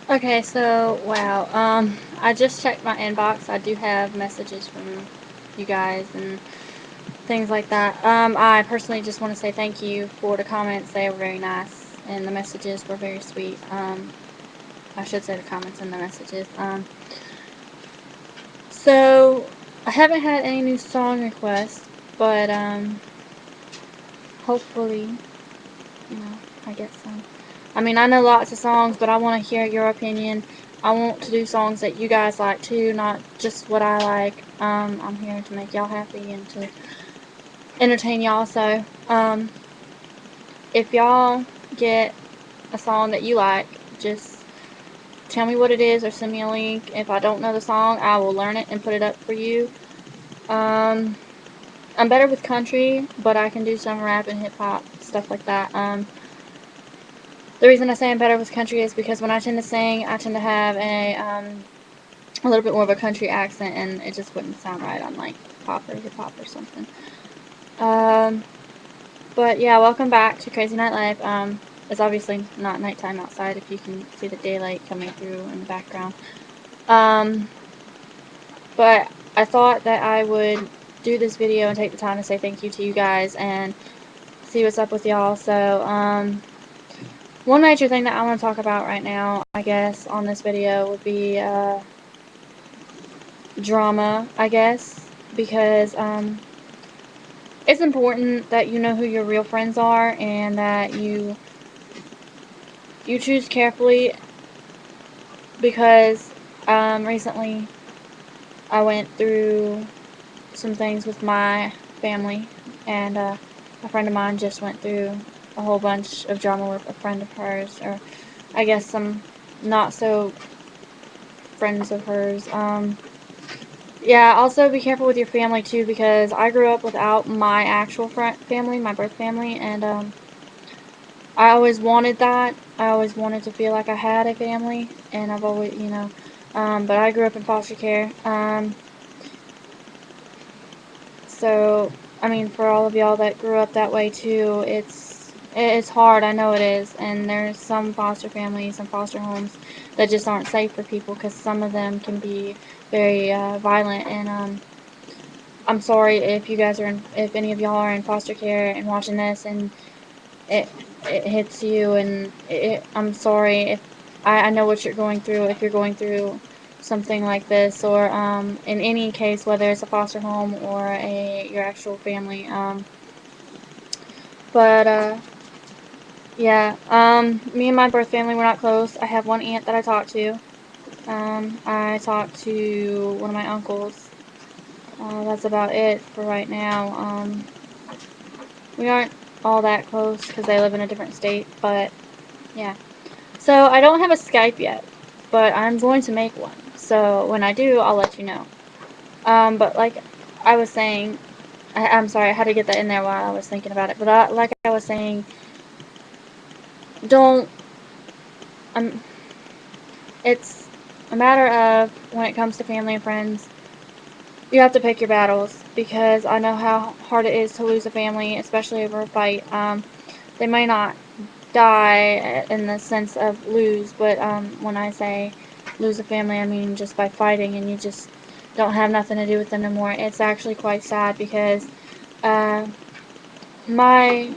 Okay, so wow. I just checked my inbox. I do have messages from you guys and things like that. I personally just want to say thank you for the comments. They were very nice, and the messages were very sweet. I should say the comments and the messages. So I haven't had any new song requests, but hopefully, you know, I get some. I mean, I know lots of songs, but I want to hear your opinion. I want to do songs that you guys like too, not just what I like. I'm here to make y'all happy and to entertain y'all. So, if y'all get a song that you like, just tell me what it is or send me a link. If I don't know the song, I will learn it and put it up for you. Um, I'm better with country, but I can do some rap and hip hop, stuff like that. The reason I say I'm better with country is because when I tend to sing, I tend to have a little bit more of a country accent, and it just wouldn't sound right on like pop or hip hop or something. Um, but yeah, welcome back to Crazy Night Live. It's obviously not nighttime outside if you can see the daylight coming through in the background. Um, but I thought that I would do this video and take the time to say thank you to you guys and see what's up with y'all. So, one major thing that I want to talk about right now, I guess, on this video would be drama, I guess, because it's important that you know who your real friends are and that you choose carefully because recently I went through some things with my family, and a friend of mine just went through a whole bunch of drama with a friend of hers, or I guess some not so friends of hers. Yeah, also be careful with your family too, because I grew up without my actual family, my birth family, and I always wanted that. I always wanted to feel like I had a family, and I've always, but I grew up in foster care. So, I mean, for all of y'all that grew up that way too, it's hard. I know it is, and there's some foster families and foster homes that just aren't safe for people because some of them can be very violent. And I'm sorry if you guys are if any of y'all are in foster care and watching this, and it it hits you, and I'm sorry if I know what you're going through if you're going through something like this, or in any case, whether it's a foster home or your actual family. But yeah, me and my birth family were not close. I have one aunt that I talk to. I talk to one of my uncles. That's about it for right now. We aren't all that close because they live in a different state, but yeah. So I don't have a Skype yet, but I'm going to make one. So when I do, I'll let you know. But like I was saying, I'm sorry, I had to get that in there while I was thinking about it. But like I was saying, don't. Um, it's a matter of when it comes to family and friends, you have to pick your battles because I know how hard it is to lose a family, especially over a fight. They may not die in the sense of lose, but when I say lose a family, I mean just by fighting and you just don't have nothing to do with them anymore. It's actually quite sad because my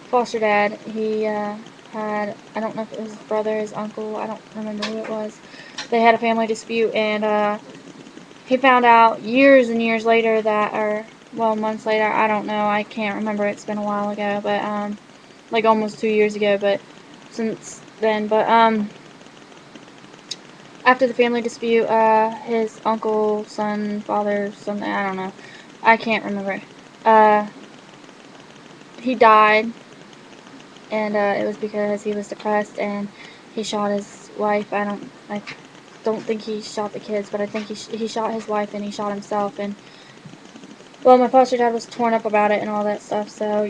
foster dad, he had, I don't know if it was his brother, his uncle, I don't remember who it was. They had a family dispute, and he found out years and years later that, or, well, months later, I don't know, I can't remember, it's been a while ago, but, like almost 2 years ago, but since then, but, after the family dispute, his uncle, son, father, something, I don't know, I can't remember, uh, he died, and, it was because he was depressed, and he shot his wife. I don't think he shot the kids, but I think he shot his wife, and he shot himself, and, well, my foster dad was torn up about it and all that stuff, so,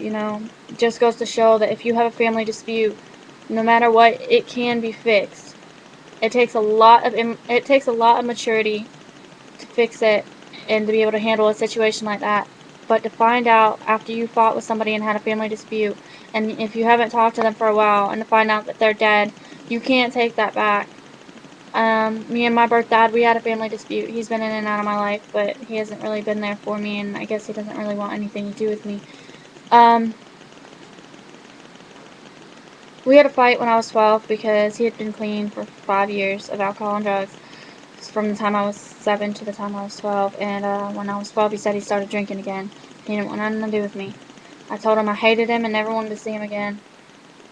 just goes to show that if you have a family dispute, no matter what, it can be fixed. It takes a lot of maturity to fix it and to be able to handle a situation like that. But to find out after you fought with somebody and had a family dispute, and if you haven't talked to them for a while, and to find out that they're dead, You can't take that back. Me and my birth dad, we had a family dispute. He's been in and out of my life, but he hasn't really been there for me, and I guess he doesn't really want anything to do with me. We had a fight when I was 12 because he had been clean for 5 years of alcohol and drugs. From the time I was 7 to the time I was 12, and when I was 12 he said he started drinking again. He didn't want nothing to do with me. I told him I hated him and never wanted to see him again,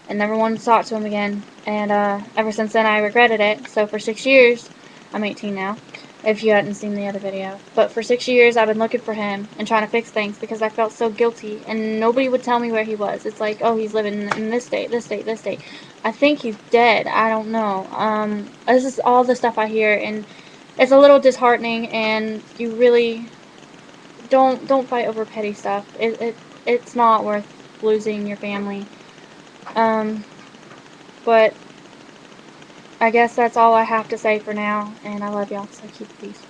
and never wanted to talk to him again, and ever since then I regretted it. So for 6 years, I'm 18 now, if you hadn't seen the other video, but for 6 years I've been looking for him and trying to fix things because I felt so guilty, and nobody would tell me where he was. It's like, oh, he's living in this state, this state, this state. I think he's dead. I don't know. This is all the stuff I hear, and it's a little disheartening, and you really don't fight over petty stuff. It's not worth losing your family. But I guess that's all I have to say for now, and I love y'all, so keep the peace.